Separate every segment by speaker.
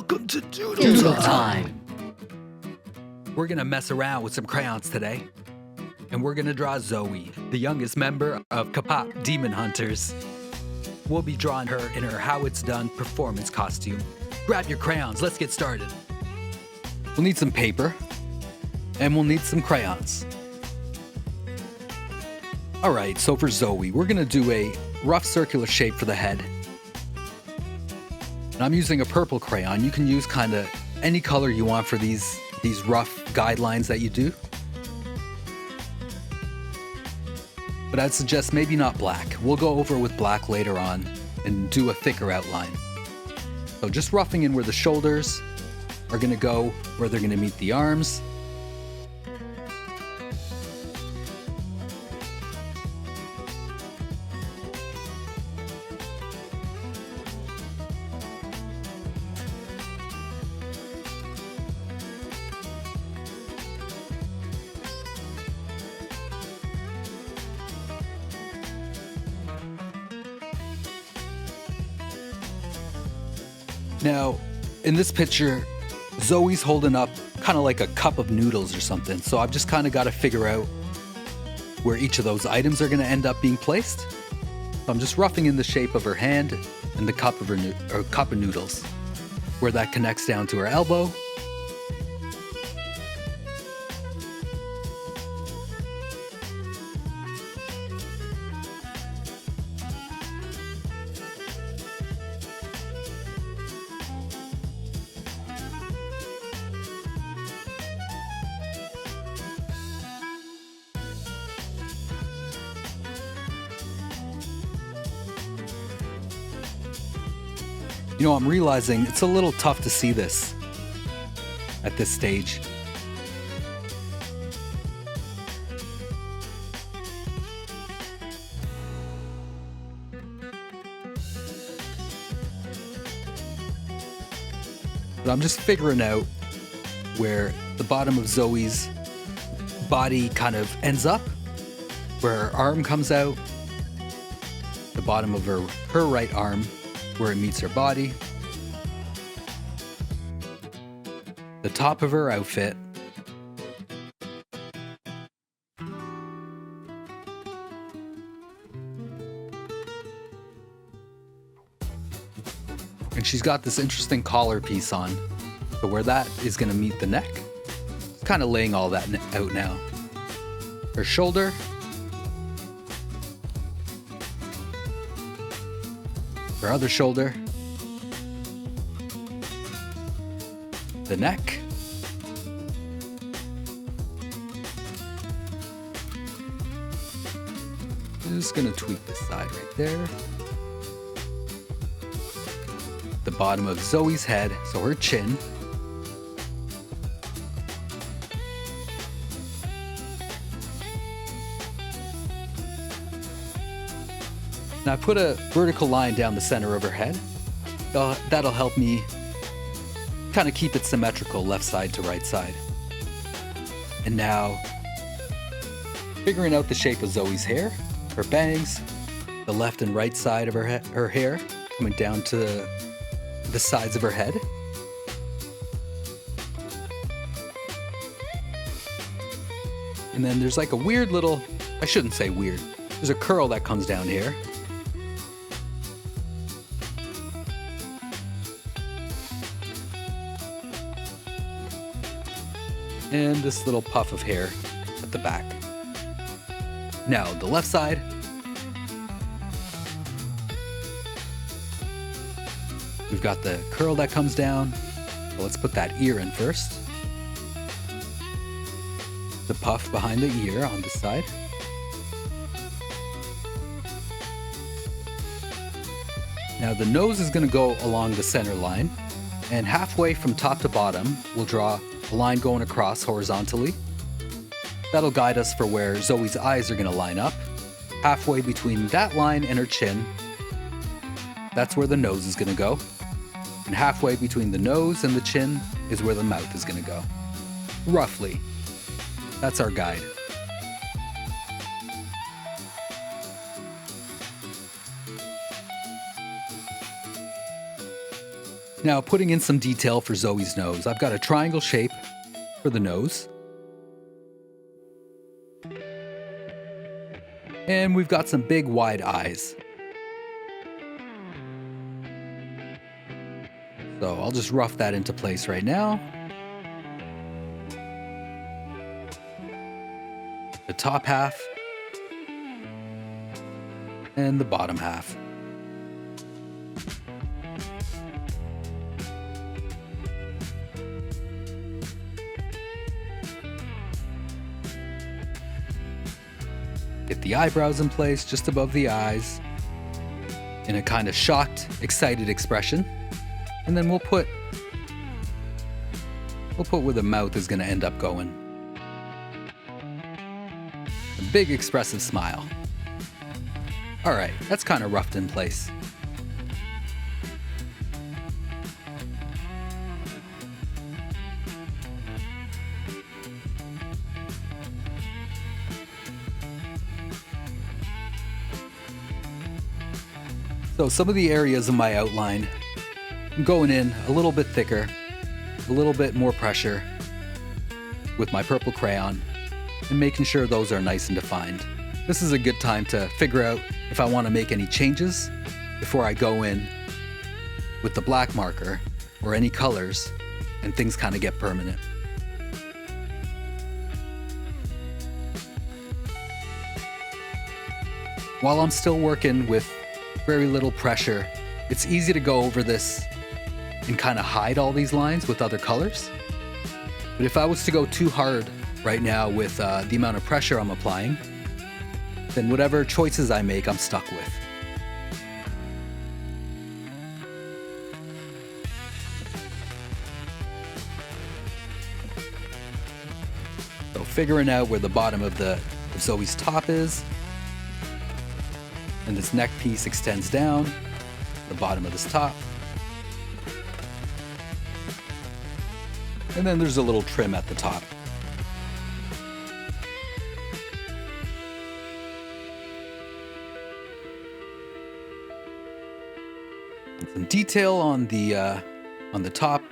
Speaker 1: Welcome to
Speaker 2: Doodle time.
Speaker 1: We're gonna mess around with some crayons today. And we're gonna draw Zoey, the youngest member of KPOP Demon Hunters. We'll be drawing her in her How It's Done performance costume. Grab your crayons, let's get started. We'll need some paper, and we'll need some crayons. All right, so for Zoey, we're gonna do a rough circular shape for the head. And I'm using a purple crayon. You can use kind of any color you want for these rough guidelines that you do. But I'd suggest maybe not black. We'll go over with black later on and do a thicker outline. So just roughing in where the shoulders are gonna go, where they're gonna meet the arms. Now, in this picture, Zoey's holding up kind of like a cup of noodles or something. So I've just kind of got to figure out where each of those items are going to end up being placed. So I'm just roughing in the shape of her hand and the cup of cup of noodles, where that connects down to her elbow. You know, I'm realizing it's a little tough to see this at this stage. But I'm just figuring out where the bottom of Zoey's body kind of ends up, where her arm comes out, the bottom of her right arm, where it meets her body, the top of her outfit, and she's got this interesting collar piece on, so where that is going to meet the neck. Kind of laying all that out now. Her shoulder, her other shoulder, the neck, I'm just gonna tweak this side right there, the bottom of Zoey's head, so her chin, and I put a vertical line down the center of her head. That'll help me kind of keep it symmetrical, left side to right side. And now, figuring out the shape of Zoey's hair, her bangs, the left and right side of her hair, coming down to the sides of her head. And then there's like a weird little, I shouldn't say weird, there's a curl that comes down here. And this little puff of hair at the back. Now, the left side. We've got the curl that comes down. So let's put that ear in first. The puff behind the ear on this side. Now, the nose is going to go along the center line. And halfway from top to bottom, we'll draw a line going across horizontally. That'll guide us for where Zoey's eyes are going to line up. Halfway between that line and her chin, that's where the nose is going to go. And halfway between the nose and the chin is where the mouth is going to go. Roughly. That's our guide. Now, putting in some detail for Zoey's nose. I've got a triangle shape for the nose. And we've got some big wide eyes. So I'll just rough that into place right now. The top half and the bottom half. Get the eyebrows in place just above the eyes in a kind of shocked, excited expression. And then we'll put where the mouth is going to end up going. A big expressive smile. All right, that's kind of roughed in place. So some of the areas of my outline, I'm going in a little bit thicker, a little bit more pressure with my purple crayon and making sure those are nice and defined. This is a good time to figure out if I want to make any changes before I go in with the black marker or any colors and things kind of get permanent. While I'm still working with very little pressure, it's easy to go over this and kind of hide all these lines with other colors. But if I was to go too hard right now with the amount of pressure I'm applying, then whatever choices I make, I'm stuck with. So figuring out where the bottom of Zoey's top is, and this neck piece extends down the bottom of this top. And then there's a little trim at the top. And some detail on the top.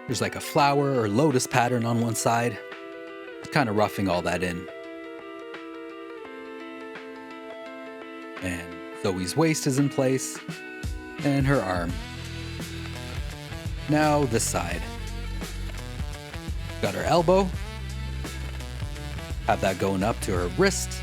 Speaker 1: There's like a flower or lotus pattern on one side. Kind of roughing all that in. And Zoey's waist is in place, and her arm. Now this side. Got her elbow. Have that going up to her wrist.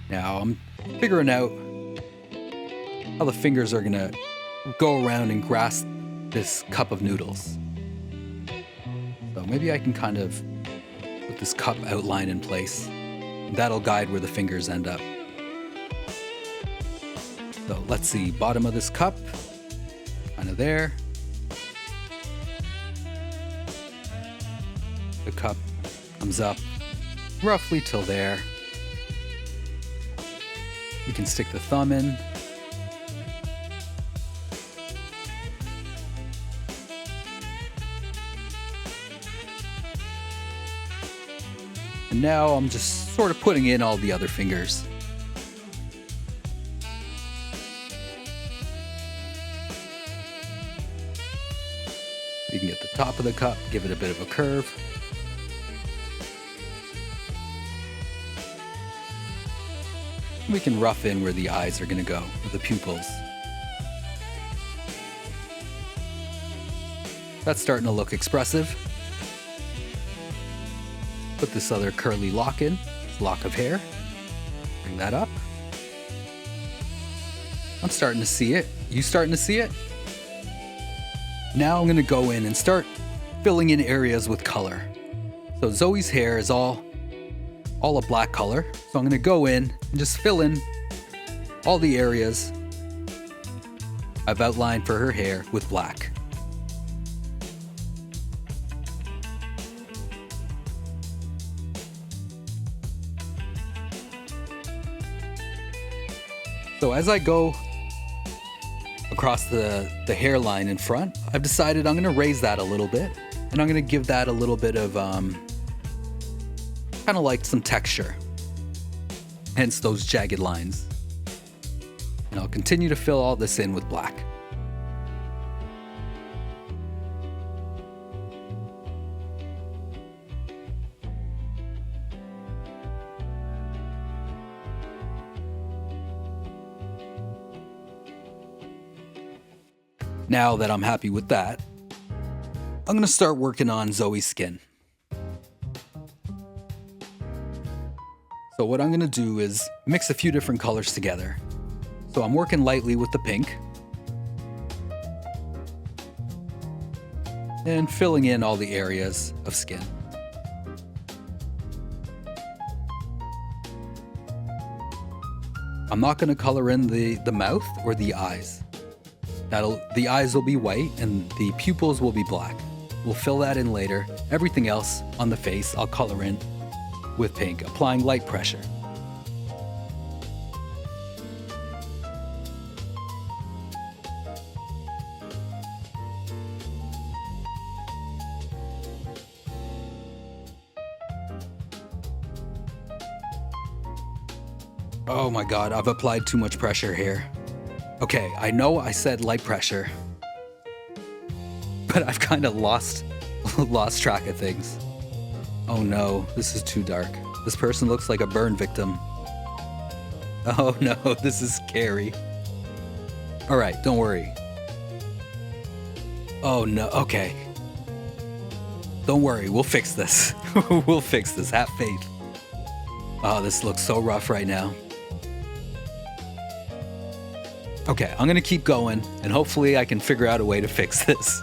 Speaker 1: Now I'm figuring out how the fingers are gonna go around and grasp this cup of noodles. So maybe I can kind of put this cup outline in place. That'll guide where the fingers end up. So let's see, bottom of this cup, kind of there. The cup comes up roughly till there. We can stick the thumb in. And now I'm just sort of putting in all the other fingers. You can get the top of the cup, give it a bit of a curve. We can rough in where the eyes are going to go, or the pupils. That's starting to look expressive. Put this other curly lock in, this lock of hair. Bring that up. I'm starting to see it. You starting to see it? Now I'm going to go in and start filling in areas with color. So Zoey's hair is all a black color. So I'm going to go in and just fill in all the areas I've outlined for her hair with black. So as I go across the hairline in front, I've decided I'm going to raise that a little bit, and I'm going to give that a little bit of kind of like some texture, hence those jagged lines. And I'll continue to fill all this in with black. Now that I'm happy with that, I'm going to start working on Zoey's skin. So what I'm going to do is mix a few different colors together. So I'm working lightly with the pink and filling in all the areas of skin. I'm not going to color in the mouth or the eyes. The eyes will be white and the pupils will be black. We'll fill that in later. Everything else on the face I'll color in with pink, applying light pressure. Oh my god, I've applied too much pressure here. Okay, I know I said light pressure, but I've kind of lost track of things. Oh no, this is too dark. This person looks like a burn victim. Oh no, this is scary. All right, don't worry. Oh no, okay. Don't worry, we'll fix this. We'll fix this, have faith. Oh, this looks so rough right now. Okay, I'm gonna keep going, and hopefully I can figure out a way to fix this.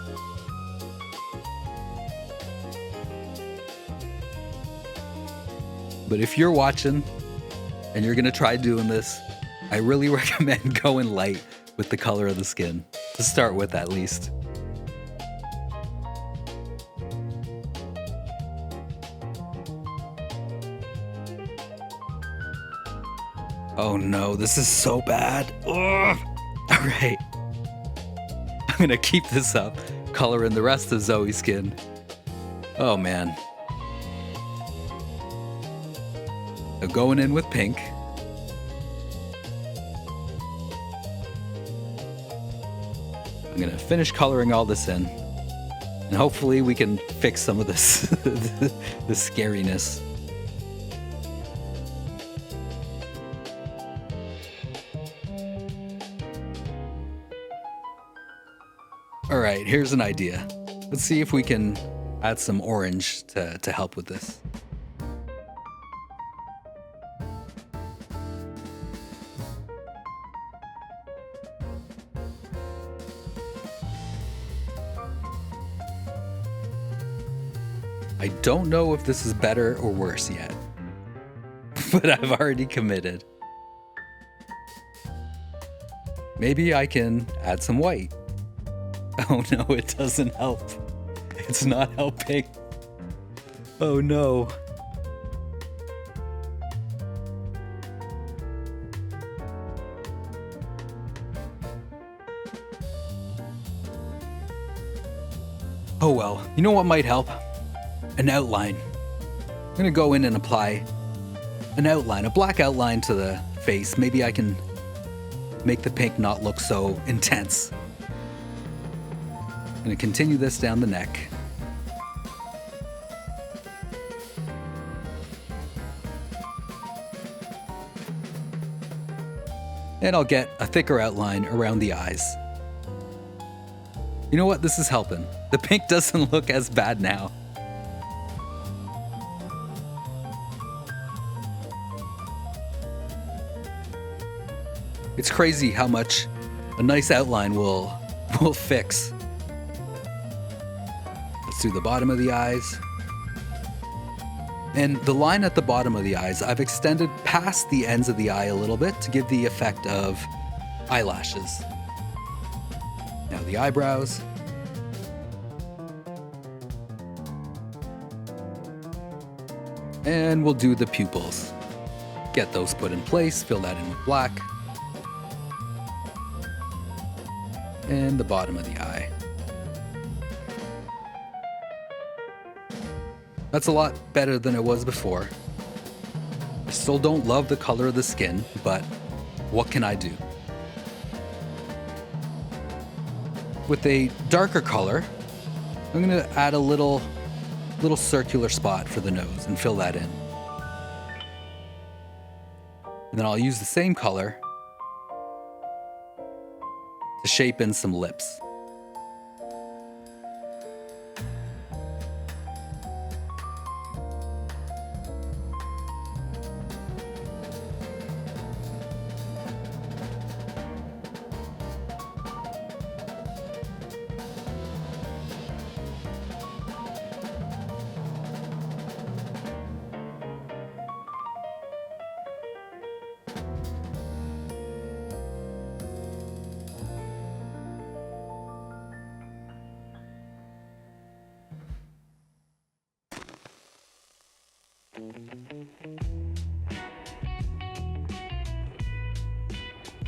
Speaker 1: But if you're watching, and you're gonna try doing this, I really recommend going light with the color of the skin, to start with at least. Oh no, this is so bad. Ugh. All right, I'm gonna keep this up, coloring the rest of Zoey's skin. Oh man. So going in with pink. I'm gonna finish coloring all this in, and hopefully we can fix some of this, the scariness. All right, here's an idea. Let's see if we can add some orange to help with this. I don't know if this is better or worse yet, but I've already committed. Maybe I can add some white. Oh no, it doesn't help. It's not helping. Oh no. Oh well, you know what might help? An outline. I'm gonna go in and apply an outline, a black outline to the face. Maybe I can make the pink not look so intense. I'm gonna continue this down the neck. And I'll get a thicker outline around the eyes. You know what? This is helping. The pink doesn't look as bad now. It's crazy how much a nice outline will fix. Let's do the bottom of the eyes. And the line at the bottom of the eyes, I've extended past the ends of the eye a little bit to give the effect of eyelashes. Now the eyebrows. And we'll do the pupils. Get those put in place, fill that in with black. and the bottom of the eye. That's a lot better than it was before. I still don't love the color of the skin, but what can I do? With a darker color, I'm going to add a little circular spot for the nose and fill that in. And then I'll use the same color to shape in some lips.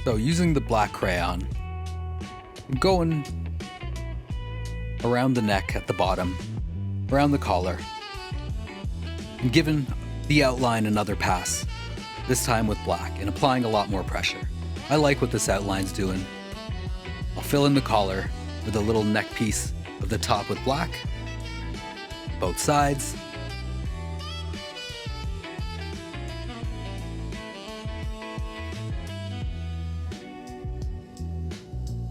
Speaker 1: So using the black crayon, I'm going around the neck at the bottom, around the collar, and giving the outline another pass, this time with black, and applying a lot more pressure. I like what this outline's doing. I'll fill in the collar with a little neck piece of the top with black, both sides.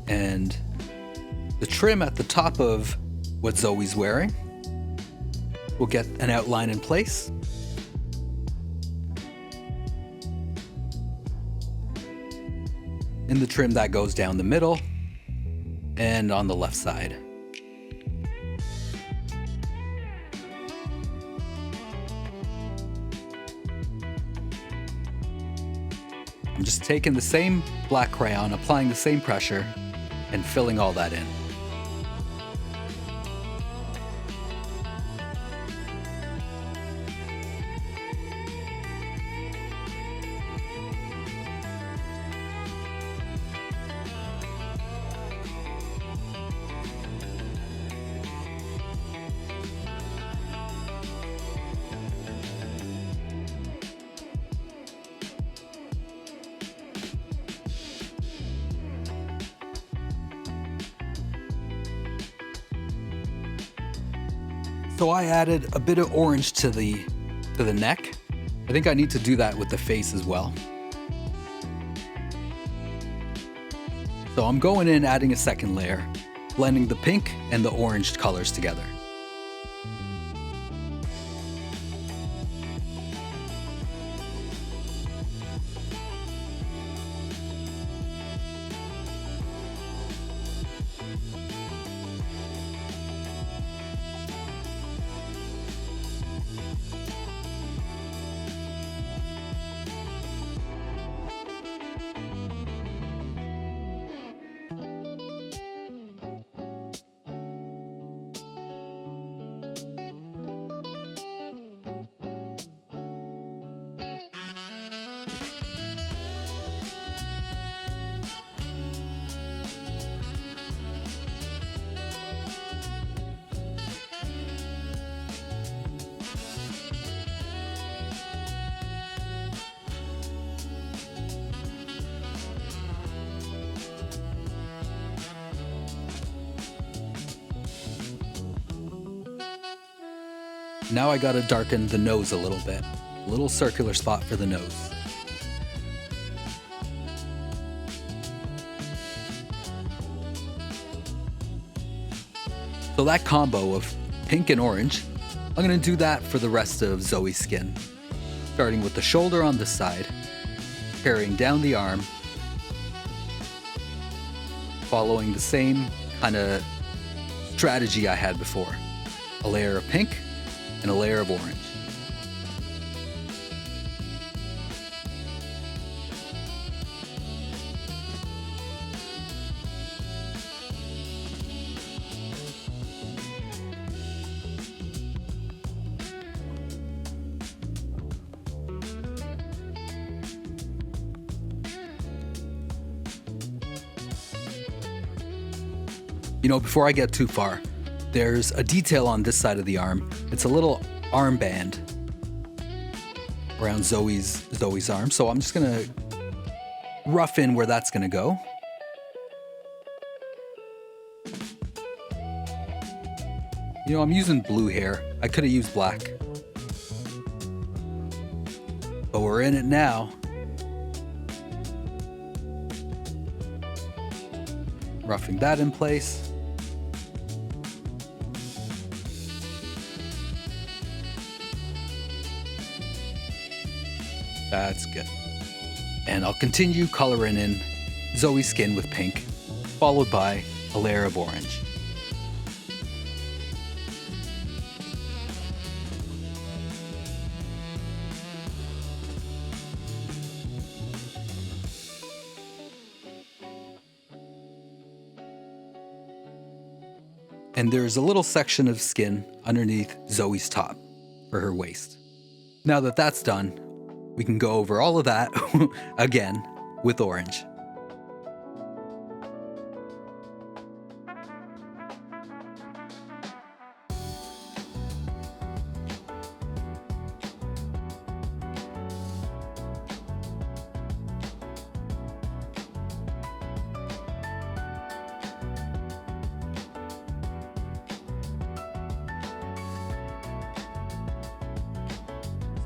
Speaker 1: And the trim at the top of what Zoey's wearing will get an outline in place. And the trim that goes down the middle and on the left side. I'm just taking the same black crayon, applying the same pressure, and filling all that in. So I added a bit of orange to the neck. I think I need to do that with the face as well. So I'm going in, adding a second layer, blending the pink and the orange colors together. Now I gotta darken the nose a little bit. A little circular spot for the nose. So that combo of pink and orange, I'm gonna do that for the rest of Zoey's skin. Starting with the shoulder on this side, carrying down the arm, following the same kind of strategy I had before. A layer of pink and a layer of orange. Before I get too far, there's a detail on this side of the arm. It's a little armband around Zoey's arm. So I'm just gonna rough in where that's gonna go. I'm using blue here. I could have used black. But we're in it now. Roughing that in place. That's good. And I'll continue coloring in Zoey's skin with pink, followed by a layer of orange. And there's a little section of skin underneath Zoey's top for her waist. Now that that's done, we can go over all of that again with orange.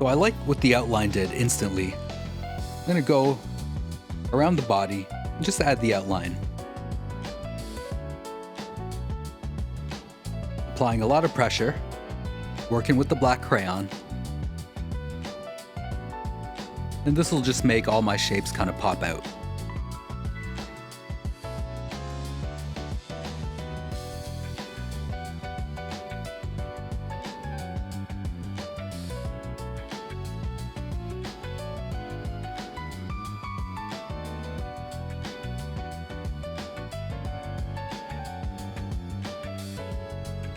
Speaker 1: So I like what the outline did instantly. I'm gonna go around the body and just add the outline. Applying a lot of pressure, working with the black crayon. And this will just make all my shapes kind of pop out.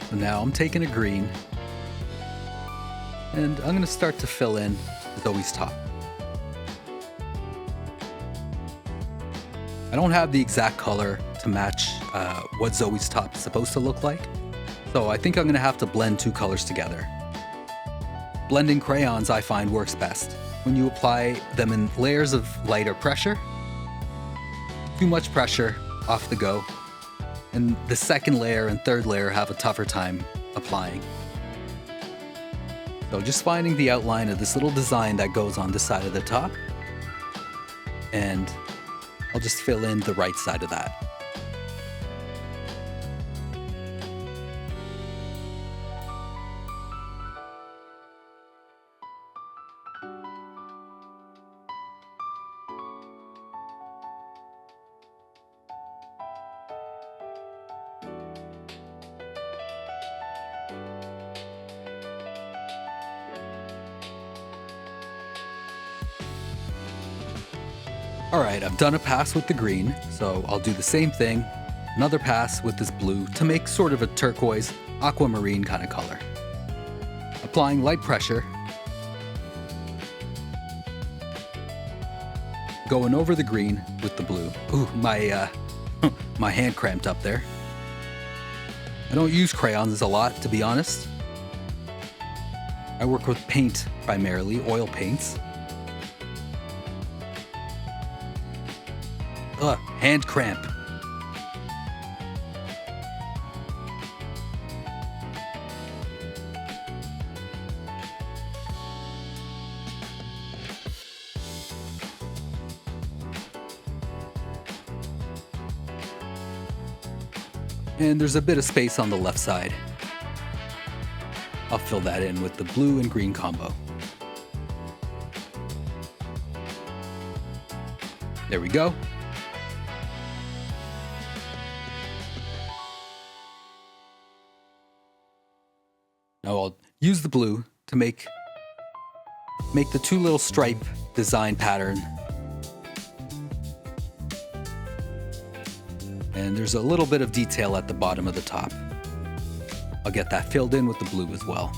Speaker 1: So now I'm taking a green and I'm going to start to fill in Zoey's top. I don't have the exact color to match what Zoey's top is supposed to look like, so I think I'm going to have to blend two colors together. Blending crayons I find works best when you apply them in layers of lighter pressure. Too much pressure off the go, and the second layer and third layer have a tougher time applying. So just finding the outline of this little design that goes on this side of the top, and I'll just fill in the right side of that. Alright, I've done a pass with the green, so I'll do the same thing, another pass with this blue to make sort of a turquoise, aquamarine kind of color. Applying light pressure, going over the green with the blue. Ooh, my hand cramped up there. I don't use crayons a lot, to be honest. I work with paint primarily, oil paints. Ugh, hand cramp. And there's a bit of space on the left side. I'll fill that in with the blue and green combo. There we go. Now I'll use the blue to make the two little stripe design pattern. And there's a little bit of detail at the bottom of the top. I'll get that filled in with the blue as well.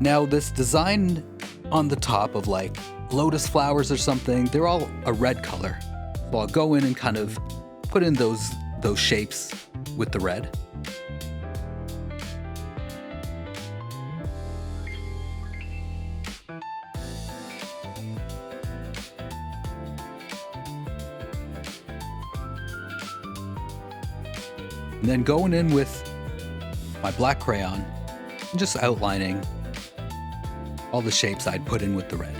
Speaker 1: Now this design on the top of like lotus flowers or something, they're all a red color. So I'll go in and kind of put in those shapes with the red. And then going in with my black crayon and just outlining all the shapes I'd put in with the red.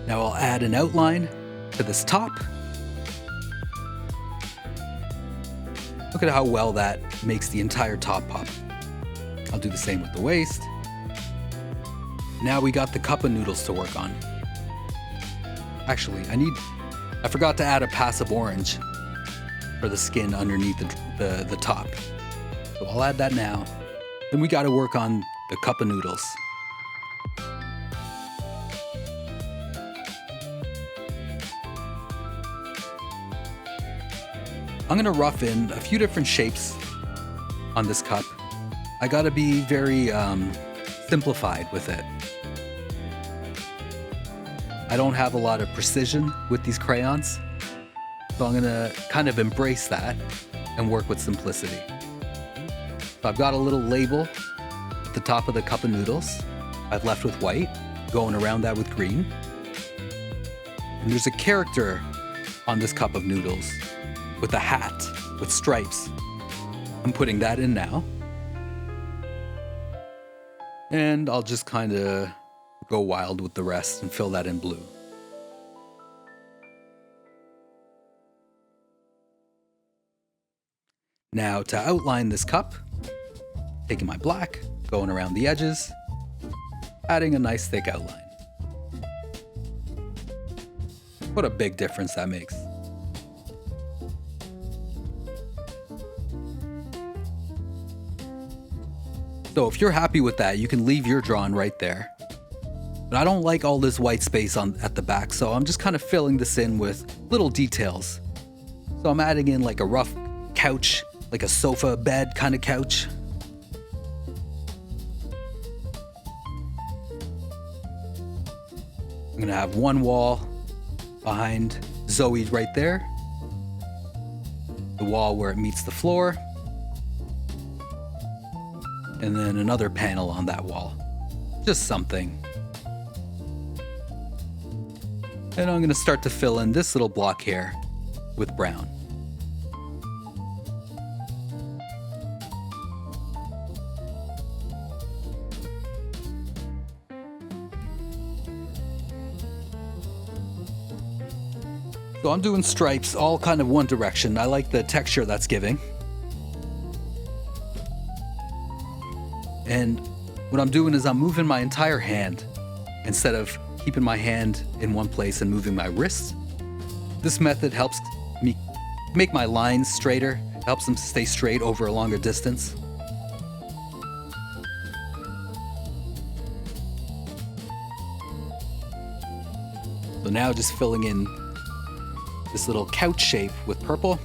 Speaker 1: Now I'll add an outline to this top. Look at how well that makes the entire top pop. I'll do the same with the waist. Now we got the cup of noodles to work on. Actually, I forgot to add a passive orange for the skin underneath the top. So I'll add that now. Then we got to work on the cup of noodles. I'm gonna rough in a few different shapes on this cup. I gotta be very simplified with it. I don't have a lot of precision with these crayons, so I'm gonna kind of embrace that and work with simplicity. So I've got a little label at the top of the cup of noodles. I've left with white, going around that with green. And there's a character on this cup of noodles with a hat with stripes. I'm putting that in now. And I'll just kind of go wild with the rest and fill that in blue. Now to outline this cup, taking my black, going around the edges, adding a nice thick outline. What a big difference that makes. So if you're happy with that, you can leave your drawing right there. But I don't like all this white space at the back, so I'm just kind of filling this in with little details. So I'm adding in like a rough couch, like a sofa bed kind of couch. I'm gonna have one wall behind Zoey right there. The wall where it meets the floor. And then another panel on that wall. Just something. And I'm gonna start to fill in this little block here with brown. So I'm doing stripes all kind of one direction. I like the texture that's giving. And what I'm doing is I'm moving my entire hand instead of keeping my hand in one place and moving my wrist. This method helps me make my lines straighter, helps them stay straight over a longer distance. So now just filling in this little couch shape with purple.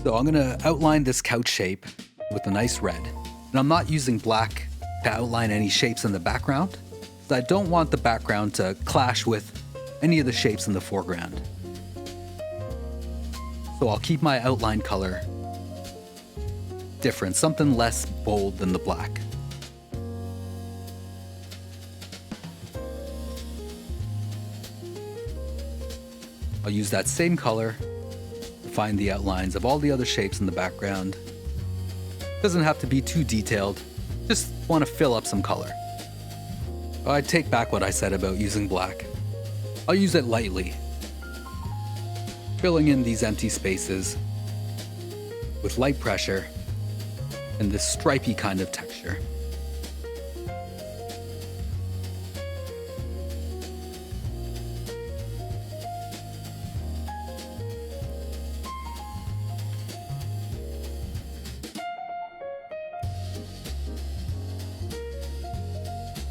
Speaker 1: So I'm gonna outline this couch shape with a nice red. And I'm not using black to outline any shapes in the background. I don't want the background to clash with any of the shapes in the foreground. So I'll keep my outline color different, something less bold than the black. I'll use that same color to find the outlines of all the other shapes in the background. Doesn't have to be too detailed, just want to fill up some color. I take back what I said about using black. I'll use it lightly, filling in these empty spaces with light pressure and this stripy kind of texture.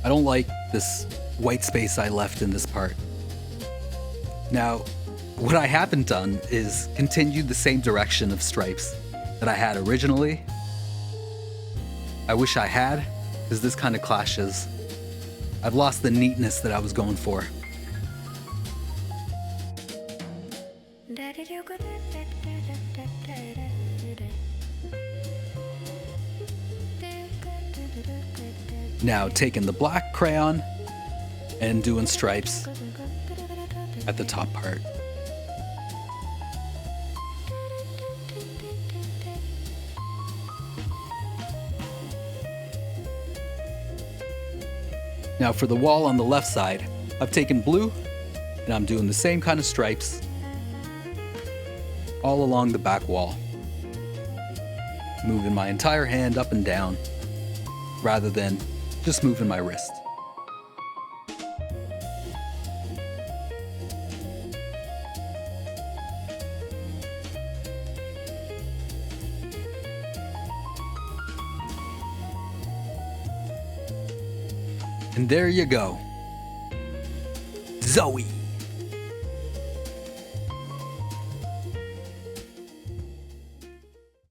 Speaker 1: I don't like this white space I left in this part. Now, what I haven't done is continued the same direction of stripes that I had originally. I wish I had, because this kind of clashes. I've lost the neatness that I was going for. Now taking the black crayon and doing stripes at the top part. Now for the wall on the left side, I've taken blue and I'm doing the same kind of stripes all along the back wall. Moving my entire hand up and down rather than just moving my wrist. And there you go. Zoey.